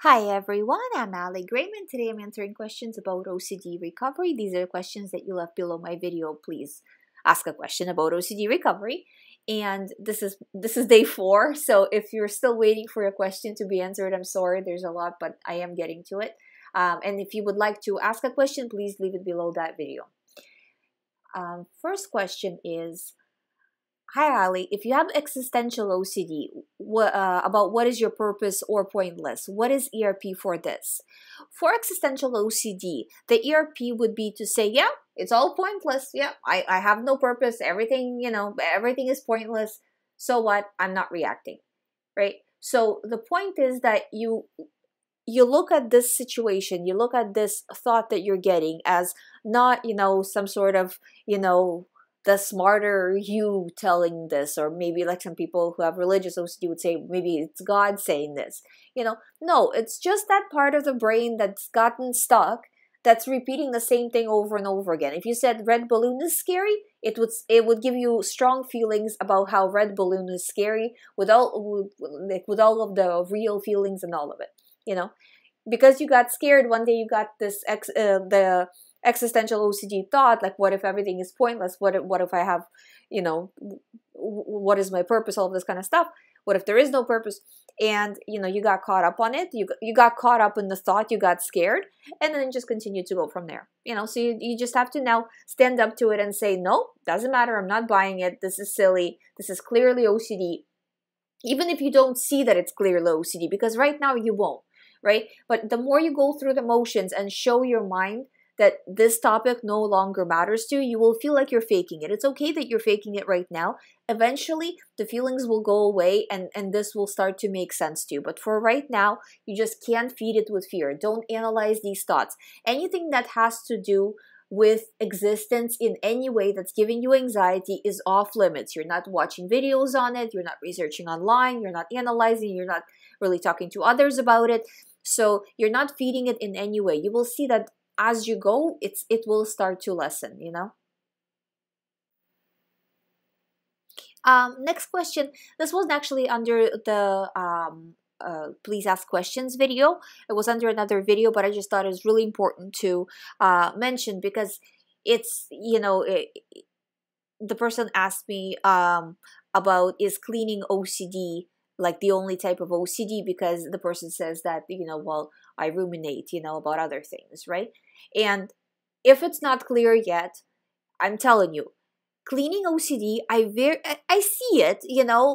Hi everyone, I'm Ali GREYMOND. Today I'm answering questions about OCD recovery. These are questions that you left below my video. Please ask a question about OCD recovery. And this is day 4, so if you're still waiting for a question to be answered, I'm sorry, there's a lot, but I am getting to it. And if you would like to ask a question, please leave it below that video. First question is, hi Ali, if you have existential OCD, about what is your purpose or pointless? What is ERP for this? For existential OCD, the ERP would be to say, yeah, it's all pointless. Yeah, I have no purpose. Everything, everything is pointless. So what? I'm not reacting, right? So the point is that you look at this situation, you look at this thought that you're getting as not, some sort of, the smarter you telling this, or maybe like some people who have religious OCD would say maybe it's God saying this. No, it's just that part of the brain that's gotten stuck that's repeating the same thing over and over again. If you said red balloon is scary, it would give you strong feelings about how red balloon is scary with all of the real feelings and all of it. Because you got scared one day, you got this the existential OCD thought, like, what if everything is pointless? What if I have, what is my purpose? All of this kind of stuff. What if there is no purpose? And you got caught up on it. You got caught up in the thought. You got scared, and then just continue to go from there. So you just have to now stand up to it and say, no, doesn't matter. I'm not buying it. This is silly. This is clearly OCD. Even if you don't see that it's clearly OCD, because right now you won't, right? But the more you go through the motions and show your mind that this topic no longer matters to you, you will feel like you're faking it. It's okay that you're faking it right now. Eventually, the feelings will go away and this will start to make sense to you. But for right now, you just can't feed it with fear. Don't analyze these thoughts. Anything that has to do with existence in any way that's giving you anxiety is off limits. You're not watching videos on it. You're not researching online. You're not analyzing. You're not really talking to others about it. So you're not feeding it in any way. You will see that as you go, it will start to lessen, Next question. This was actually under the please ask questions video. It was under another video, but I just thought it was really important to mention because it's, the person asked me about, is cleaning OCD like the only type of OCD, because the person says that, well, I ruminate, about other things, right? And if it's not clear yet, I'm telling you, cleaning OCD, I see it,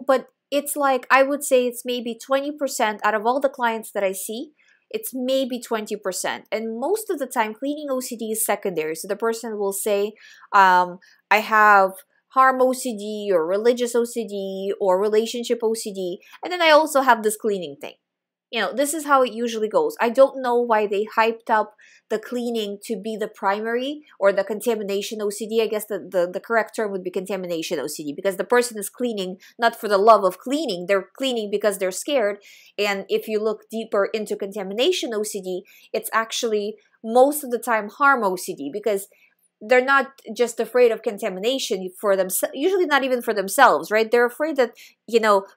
but it's like, I would say it's maybe 20% out of all the clients that I see. It's maybe 20%. And most of the time, cleaning OCD is secondary. So the person will say, I have harm OCD or religious OCD or relationship OCD. And then I also have this cleaning thing. This is how it usually goes. I don't know why they hyped up the cleaning to be the primary or the contamination OCD. I guess the correct term would be contamination OCD, because the person is cleaning not for the love of cleaning. They're cleaning because they're scared. And if you look deeper into contamination OCD, it's actually most of the time harm OCD, because they're not just afraid of contamination for themselves, usually not even for themselves, right? They're afraid that,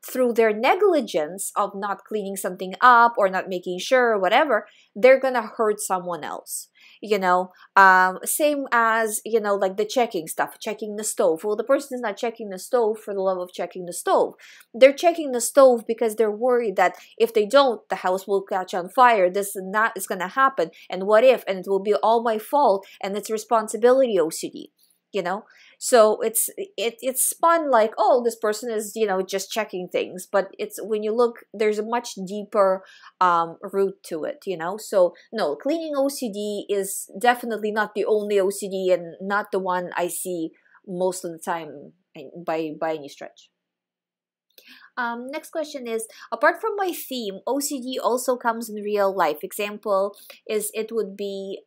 through their negligence of not cleaning something up or not making sure or whatever, they're gonna hurt someone else. Same as, like the checking stuff, checking the stove. Well, the person is not checking the stove for the love of checking the stove. They're checking the stove because they're worried that if they don't, the house will catch on fire. This and that is going to happen. And what if? And it will be all my fault. And it's responsibility OCD. So it's spun like, oh, this person is, just checking things, but it's, when you look, there's a much deeper root to it, so no, cleaning OCD is definitely not the only OCD and not the one I see most of the time by any stretch. Next question is, apart from my theme, OCD also comes in real life. Example is, it would be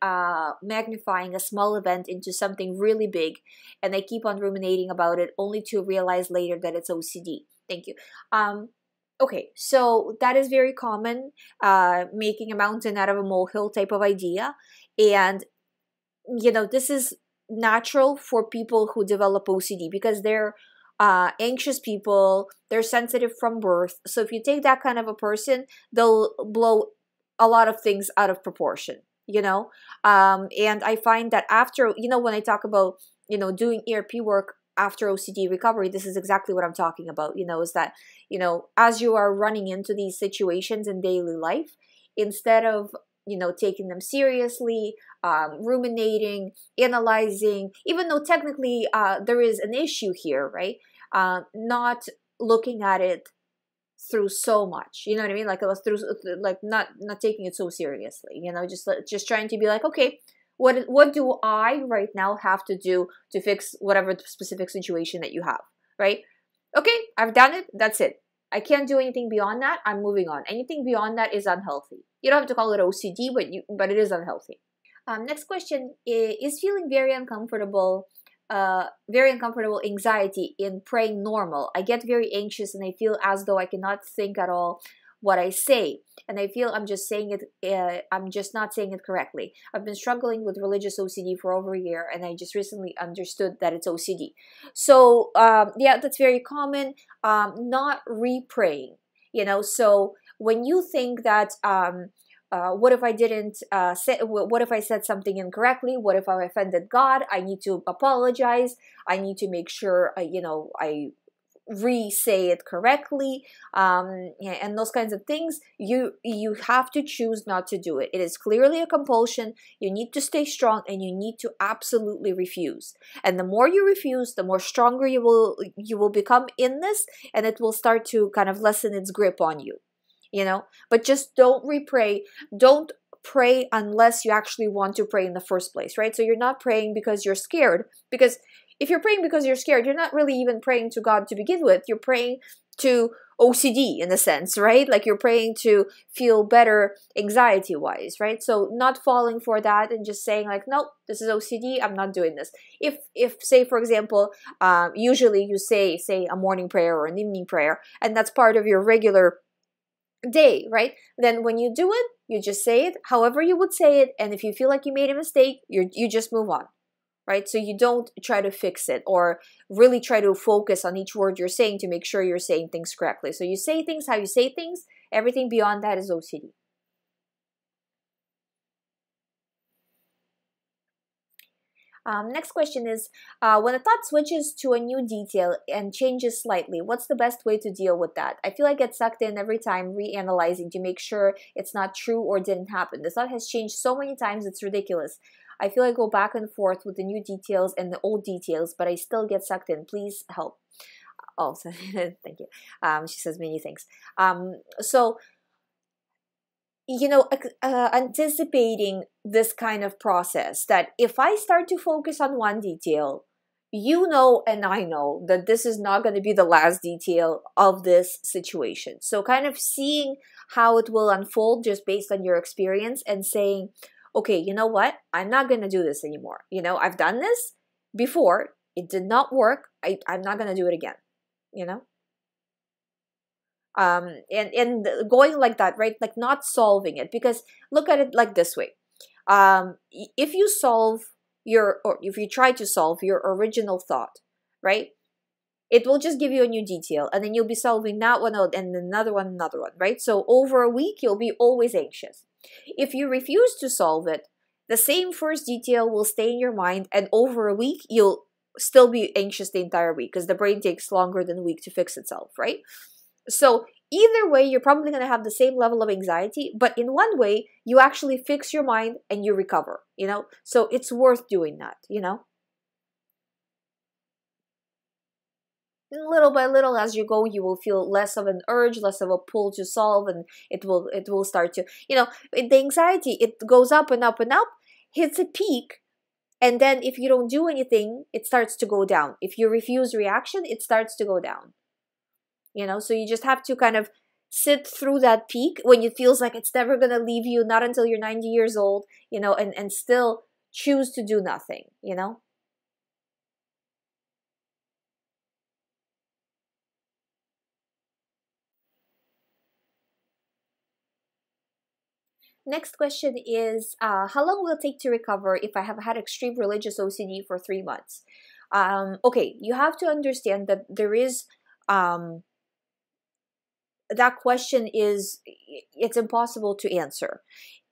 magnifying a small event into something really big, and I keep on ruminating about it only to realize later that it's OCD. Thank you. Okay, so that is very common, making a mountain out of a molehill type of idea. And, this is natural for people who develop OCD because they're anxious people, they're sensitive from birth. So if you take that kind of a person, they'll blow a lot of things out of proportion, you know. And I find that after, you know, when I talk about, you know, doing ERP work after OCD recovery, this is exactly what I'm talking about, you know, is that, you know, as you are running into these situations in daily life, instead of, you know, taking them seriously, ruminating, analyzing, even though technically there is an issue here, right? Not looking at it through so much, you know what I mean? Like, through, like, not taking it so seriously, you know, just trying to be like, okay, what do I right now have to do to fix whatever the specific situation that you have, right? Okay, I've done it, that's it. I can't do anything beyond that. I'm moving on. Anything beyond that is unhealthy. You don't have to call it OCD, but it is unhealthy. Next question is feeling very uncomfortable anxiety in praying normal. I get very anxious and I feel as though I cannot think at all what I say, and I feel I'm just saying it. I'm just not saying it correctly. I've been struggling with religious OCD for over a year, and I just recently understood that it's OCD. So yeah, that's very common. Not re-praying, you know. So when you think that what if I didn't say, what if I said something incorrectly? What if I offended God? I need to apologize. I need to make sure, you know, I re-say it correctly, yeah, and those kinds of things. You have to choose not to do it. It is clearly a compulsion. You need to stay strong, and you need to absolutely refuse. And the more you refuse, the more stronger you will become in this, and it will start to kind of lessen its grip on you. You know, but just don't re-pray. Don't pray unless you actually want to pray in the first place, right? So you're not praying because you're scared, because if you're praying because you're scared, you're not really even praying to God to begin with. You're praying to OCD in a sense, right? Like, you're praying to feel better anxiety-wise, right? So not falling for that and just saying like, nope, this is OCD, I'm not doing this. If say, for example, usually you say a morning prayer or an evening prayer, and that's part of your regular day, right? Then when you do it, you just say it however you would say it, and if you feel like you made a mistake, you just move on, right? So you don't try to fix it or really try to focus on each word you're saying to make sure you're saying things correctly. So you say things how you say things. Everything beyond that is OCD. Next question is, when a thought switches to a new detail and changes slightly, what's the best way to deal with that? I feel I get sucked in every time reanalyzing to make sure it's not true or didn't happen. The thought has changed so many times, it's ridiculous. I feel I go back and forth with the new details and the old details, but I still get sucked in. Please help. Oh, thank you. She says many things. So, you know, anticipating this kind of process, that if I start to focus on one detail, you know, and I know that this is not going to be the last detail of this situation. So kind of seeing how it will unfold just based on your experience and saying, okay, you know what? I'm not going to do this anymore. You know, I've done this before. It did not work. I'm not going to do it again, you know? And going like that, right? Like, not solving it, because look at it like this way. If you if you try to solve your original thought, right? It will just give you a new detail, and then you'll be solving that one out and another one, right? So over a week, you'll be always anxious. If you refuse to solve it, the same first detail will stay in your mind, and over a week, you'll still be anxious the entire week, because the brain takes longer than a week to fix itself, right? So either way, you're probably going to have the same level of anxiety, but in one way, you actually fix your mind and you recover, you know? So it's worth doing that, you know? And little by little, as you go, you will feel less of an urge, less of a pull to solve, and it will start to, you know, the anxiety, it goes up and up and up, hits a peak, and then if you don't do anything, it starts to go down. If you refuse reaction, it starts to go down. You know, so you just have to kind of sit through that peak when it feels like it's never going to leave you, not until you're 90 years old, you know, and still choose to do nothing, you know? Next question is, how long will it take to recover if I have had extreme religious OCD for 3 months? Okay, you have to understand that there is that question is, it's impossible to answer,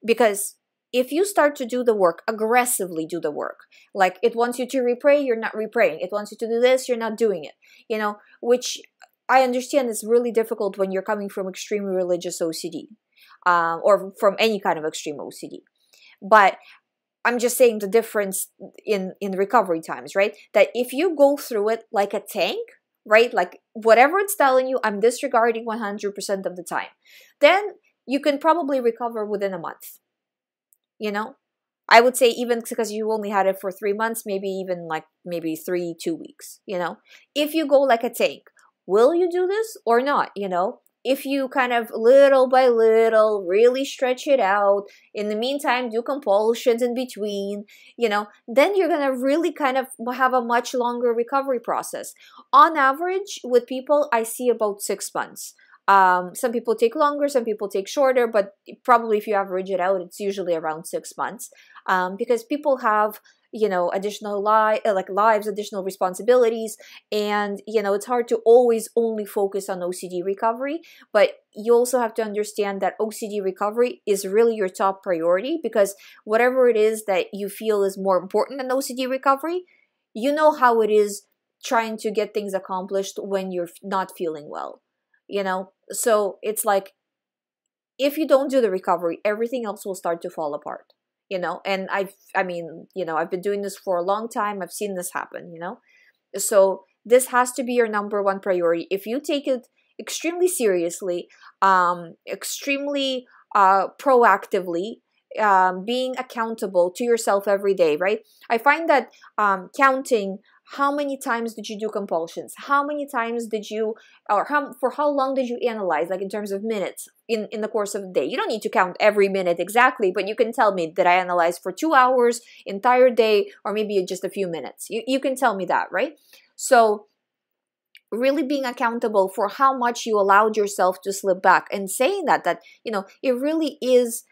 because if you start to do the work, aggressively do the work, like it wants you to repray, you're not repraying. It wants you to do this, you're not doing it, which I understand is really difficult when you're coming from extremely religious OCD, or from any kind of extreme OCD. But I'm just saying the difference in recovery times, right? That if you go through it like a tank, right? Like whatever it's telling you, I'm disregarding 100% of the time. Then you can probably recover within a month. I would say, even because you only had it for 3 months, maybe even like maybe 2 weeks, if you go like a tank, will you do this or not? If you kind of little by little really stretch it out, in the meantime do compulsions in between, then you're gonna really kind of have a much longer recovery process. On average, with people, I see about 6 months. Some people take longer, some people take shorter, but probably if you average it out, it's usually around 6 months, because people have additional lives, additional responsibilities, and it's hard to always only focus on OCD recovery. But you also have to understand that OCD recovery is really your top priority, because whatever it is that you feel is more important than OCD recovery, you know how it is trying to get things accomplished when you're not feeling well. So it's like, if you don't do the recovery, everything else will start to fall apart. And I've been doing this for a long time. I've seen this happen. So this has to be your number one priority. If you take it extremely seriously, extremely proactively, being accountable to yourself every day, right? I find that counting how many times did you do compulsions, how many times did you, or for how long did you analyze, like in terms of minutes in the course of the day. You don't need to count every minute exactly, but you can tell me that I analyzed for 2 hours, entire day, or maybe just a few minutes. You can tell me that, right? So really being accountable for how much you allowed yourself to slip back, and saying that it really is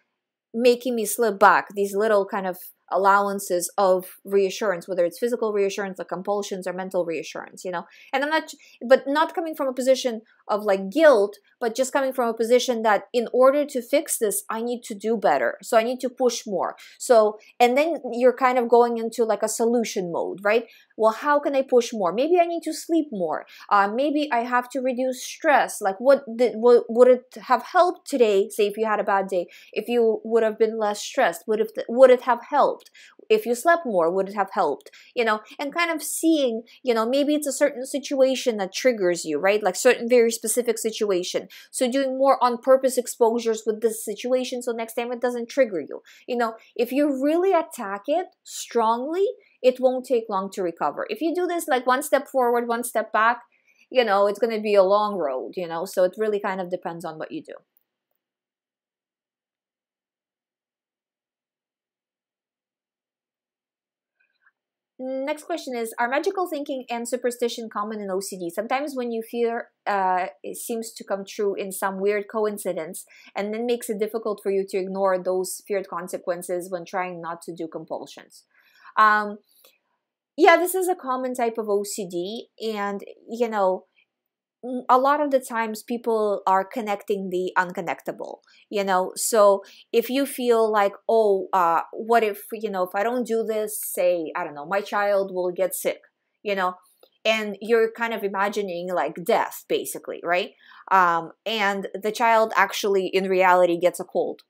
making me slip back, these little kind of allowances of reassurance, whether it's physical reassurance, like compulsions, or mental reassurance, and I'm not coming from a position of like guilt, but just coming from a position that in order to fix this, I need to do better. So I need to push more. So, and then you're kind of going into like a solution mode, right? Well, how can I push more? Maybe I need to sleep more. Maybe I have to reduce stress. Like what would it have helped today? Say if you had a bad day, if you would have been less stressed, would it have helped? If you slept more, would it have helped? And kind of seeing, maybe it's a certain situation that triggers you, right? Like certain very specific situation. So doing more on purpose exposures with this situation, so next time it doesn't trigger you. If you really attack it strongly, it won't take long to recover. If you do this like one step forward, one step back, it's going to be a long road, so it really kind of depends on what you do. Next question is, are magical thinking and superstition common in OCD? Sometimes when you fear, it seems to come true in some weird coincidence, and then makes it difficult for you to ignore those feared consequences when trying not to do compulsions. Yeah, this is a common type of OCD, and a lot of the times people are connecting the unconnectable, so if you feel like, what if, if I don't do this, say, I don't know, my child will get sick, and you're kind of imagining like death, basically, right? And the child actually in reality gets a cold,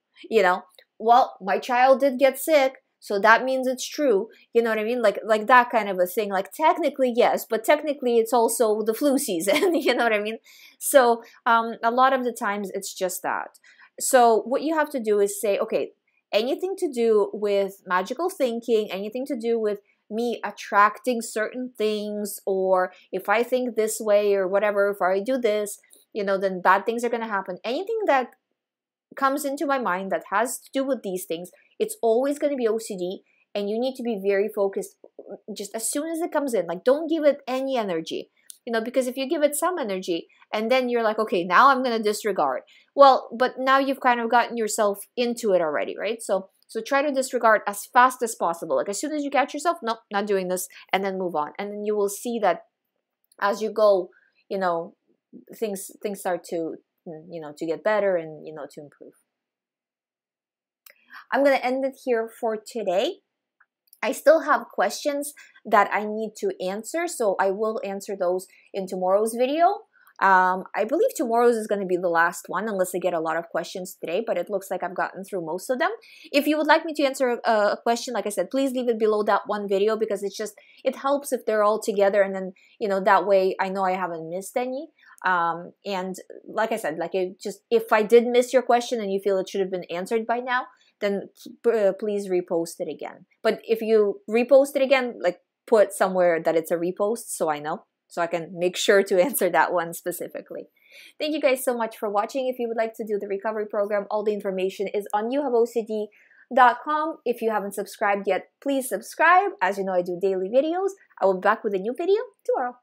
well, my child did get sick, so that means it's true. You know what I mean? Like that kind of a thing. Like technically, yes, but technically it's also the flu season. You know what I mean? So a lot of the times it's just that. So what you have to do is say, okay, anything to do with magical thinking, anything to do with me attracting certain things, or if I think this way or whatever, if I do this, then bad things are going to happen. Anything that comes into my mind that has to do with these things, it's always going to be OCD, and you need to be very focused just as soon as it comes in. Like, don't give it any energy, because if you give it some energy and then you're like, okay, now I'm going to disregard. Well, but now you've kind of gotten yourself into it already, right? So try to disregard as fast as possible. Like as soon as you catch yourself, nope, not doing this, and then move on. And then you will see that as you go, things start to to get better and, to improve. I'm going to end it here for today. I still have questions that I need to answer, so I will answer those in tomorrow's video. I believe tomorrow's is going to be the last one unless I get a lot of questions today, but it looks like I've gotten through most of them. If you would like me to answer a question, like I said, please leave it below that one video, because it helps if they're all together, and then, that way I know I haven't missed any. And like I said, if I did miss your question and you feel it should have been answered by now, then please repost it again. But if you repost it again, put somewhere that it's a repost so I know, so I can make sure to answer that one specifically. Thank you guys so much for watching. If you would like to do the recovery program, all the information is on youhaveocd.com. If you haven't subscribed yet, please subscribe. As you know, I do daily videos. I will be back with a new video tomorrow.